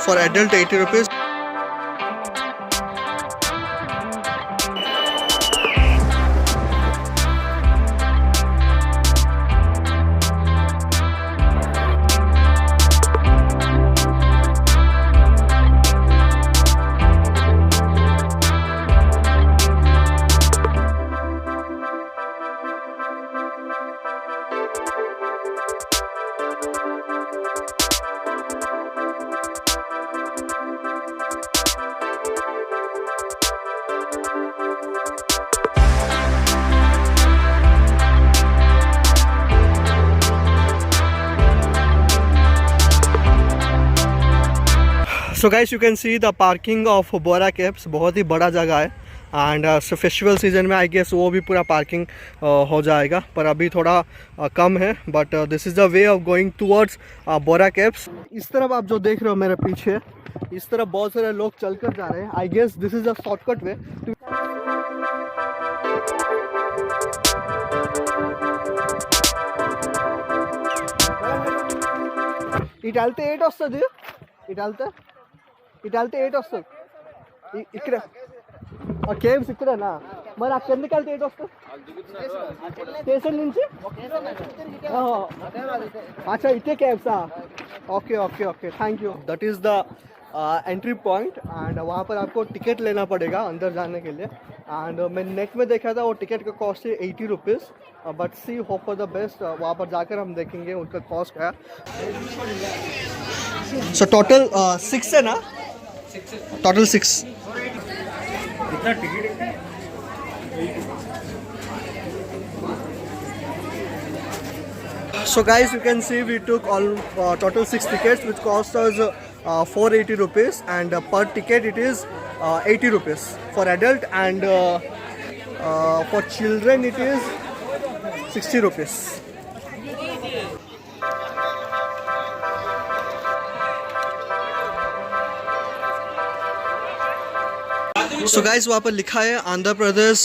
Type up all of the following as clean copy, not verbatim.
For adult 80 rupees. So guys, you can see the parking of Borra caves. बहुत ही बड़ा जगह है and festival season में I guess वो भी पूरा पार्किंग हो जाएगा, पर अभी थोड़ा कम है. But this is the way of going towards Bora caves. इस तरफ आप जो देख रहे हो मेरे पीछे, इस तरफ बहुत सारे लोग चलकर जा रहे हैं. I guess this is the shortcut way. ఇటాలితే 8 వస్తుంది. ఇటాలితే 8 వస్తుంది. ఇక్కడ కేవ్స్ ఇక్కడేనా? మరి అక్కడ ఎందుకు వెళ్తే 8 వస్తుంది? స్టేషన్ నుంచి अच्छा इतने cabs. Okay okay okay, thank you. That is the entry point and वहाँ पर आपको टिकट लेना पड़ेगा अंदर जाने के लिए. एंड मैं नेट में देखा था वो टिकट का कॉस्ट है 80 rupees. But see hope for the best. वहाँ पर जाकर हम देखेंगे उनका कॉस्ट क्या है. सो टोटल 6 है ना? टोटल 6. कितना टिकट है? So guys, you can see we took all total 6 tickets which cost us 480 rupees, and per ticket it is 80 rupees for adult, and for children it is 60 rupees. So guys, वहाँ पर लिखा है Andhra Pradesh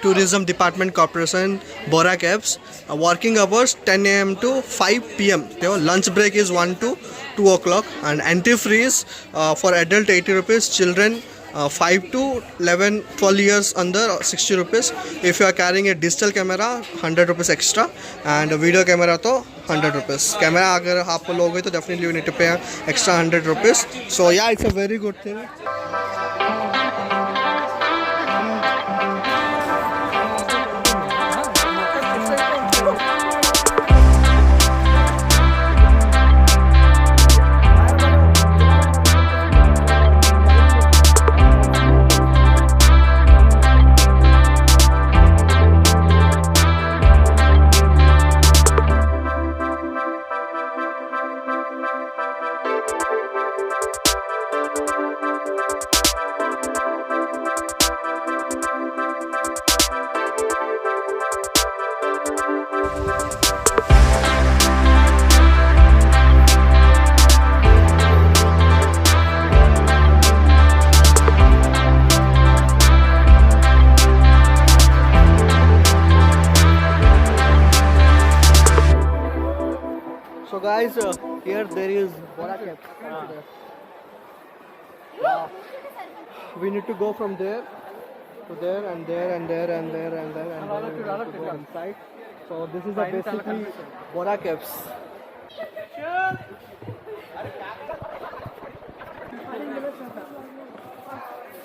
tourism department corporation Borra cabs. Working hours 10 AM to 5 PM. Lunch break is 1 to 2 o'clock, and entry free is for adult 80 rupees, children 5 to 12 years under 60 rupees. If you are carrying a digital camera 100 rupees extra, and video camera तो 100 rupees. Camera अगर आप लोगे तो definitely you need to pay extra 100 rupees. So yeah, it's a very good thing. So guys, here there is Borra Caves. We need to go from there to there and there and there and there and there and there and there to go inside. So this is the basically Borra Caves.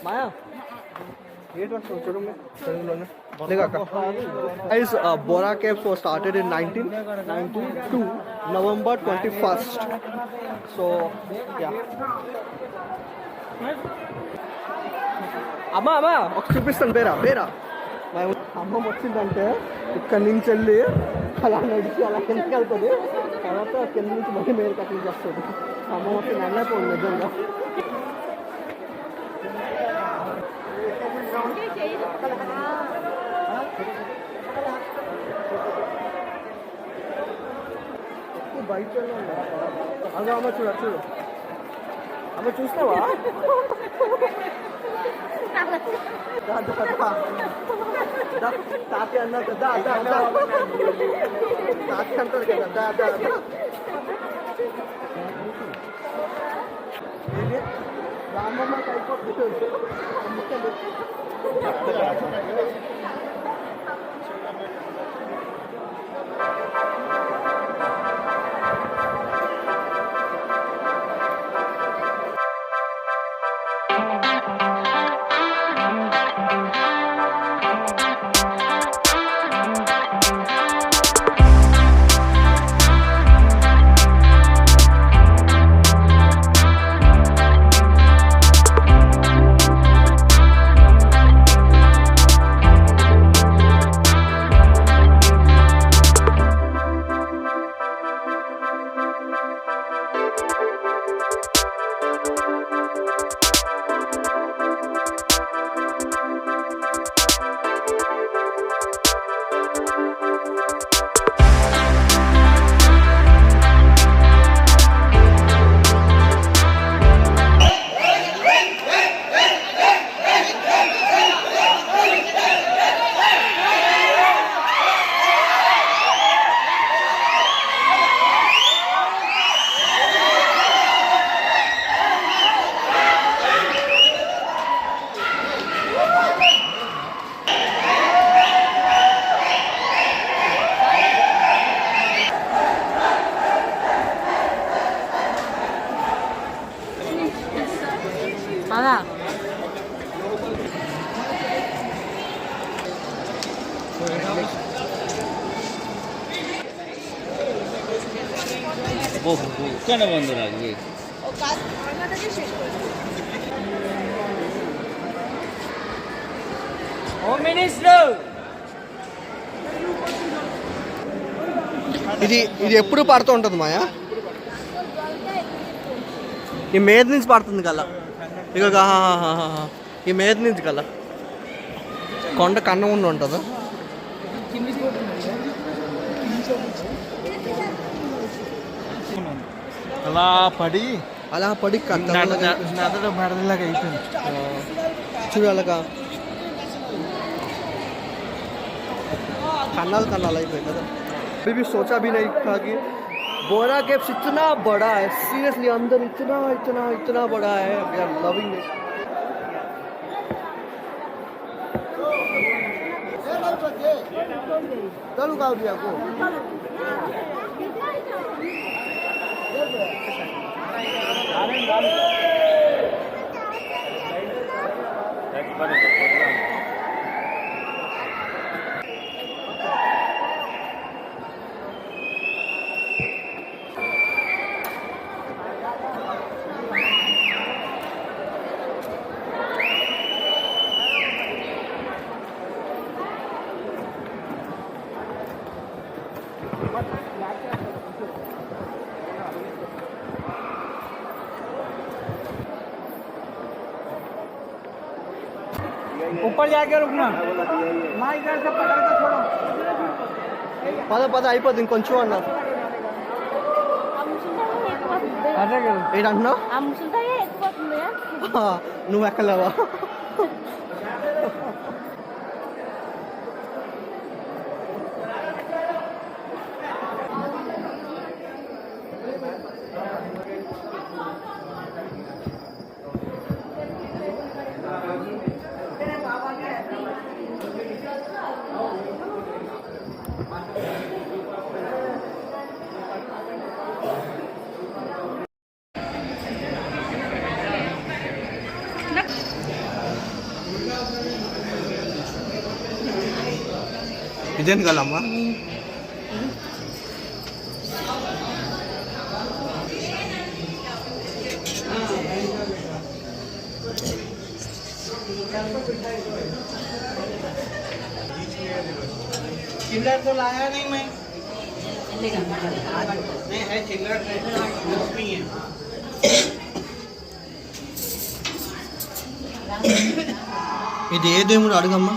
Maya, gate was Guys, Borra Caves was started in 1992, November 21st. So yeah. అమ్మా ఒక చూపిస్తాను బేరా అమ్మ వచ్చిందంటే ఇక్కడి నుంచి వెళ్ళి అలా నడిచి అలా కిందకి వెళ్తుంది, తర్వాత కింద నుంచి మళ్ళీ మేరకు అక్కడి నుంచి వస్తుంది. అమ్మ వచ్చి నల్లపోయింది నిజంగా. బయట అలా అమ్మ చూడు అమ్మ చూస్తావా? తాతి అన్నా కదా తాతి అంటారు కదా రామమ్మకి అయిపోతుంది. কেন বন্ধ রাখবে? ఇది ఎప్పుడు పడుతూ ఉంటుంది మాయా. ఈ మీద నుంచి పడుతుంది కదా ఇక ఈ మీద నుంచి కదా కొండ కన్నం ఉండి ఉంటుందా అలా పడి నదలో మరదలాగా అయిపోయింది. చూడాలగా कन्नाल అయిపోయి కదా. अभी भी सोचा भी नहीं था कि बोरा केव्स इतना बड़ा है. सीरियसली अंदर इतना बड़ा है. We are loving it. चलो गाँव दिया को ऊपर जाके रुकना. माँ इधर से पकड़ के छोड़ो. పద అయిపోద్ది ఇంకొంచెం అన్నా. ఏంటంటున్నావు? నువ్వు ఎక్కలేవా? ఇదేం కలమ్మా? चिल्लर तो लाया नहीं मैं. नहीं है चिल्लर नहीं है. ఇది ఏ దేవుడు అడుగమ్మా?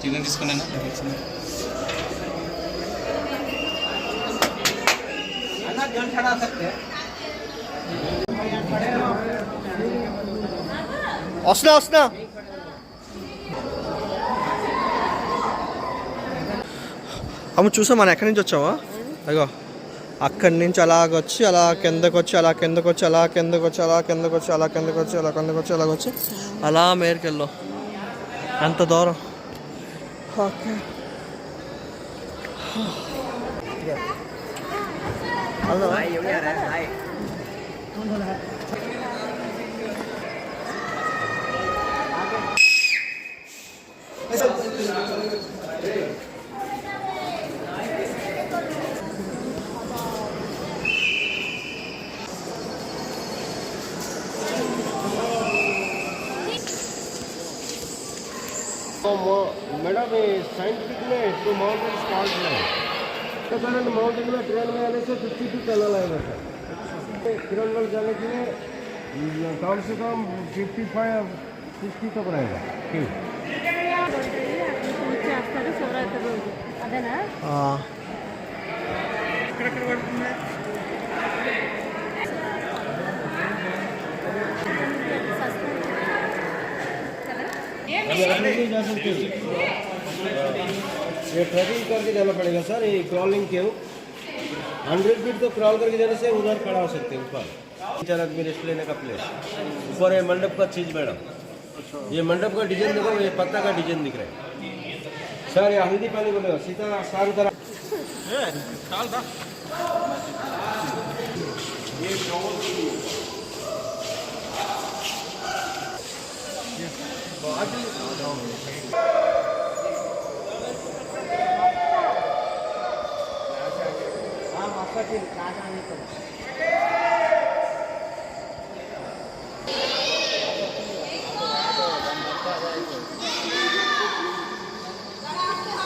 చికెన్ తీసుకున్నాను. అన్న जल चढ़ा सकते हैं। వస్తున్నా వస్తున్నా అమ్మ చూసా మనం ఎక్కడి నుంచి వచ్చావా అగో అక్కడి నుంచి అలాగొచ్చి అలా కిందకు వచ్చి అలా కిందకు వచ్చి అలా కిందకు వచ్చి అలా కిందకు వచ్చి అలా కిందకు వచ్చి అలా కిందకు వచ్చి అలాగొచ్చి అలా మేరకెళ్ళాం ఎంత దూరం ఓకే मैडम ये साइंटिफिक में टू माउंटेन्स कॉल्ड है तो करंट माउंटेन में ट्रेन में आने से 52 टनल आएगा सर किरणगढ़ जाने के लिए कम से कम 55-60 तक रहेगा ठीक అదేనా जा सकते ये ट्रैकिंग करके जाना पड़ेगा सर ये क्रॉलिंग के 100 फीट तो क्रॉल करके जाने से उधर खड़ा हो सकते हैं ऊपर 4 आदमी रेस्ट लेने का प्लेस ऊपर है मंडप का चीज मैडम ये मंडप का डिजाइन देखो ये पत्ता का डिजाइन दिख रहा है सर ये हल्दी पानी बोलेगा सीधा स्नान करा हाँ, आपका ठीक, कहाँ जाने को?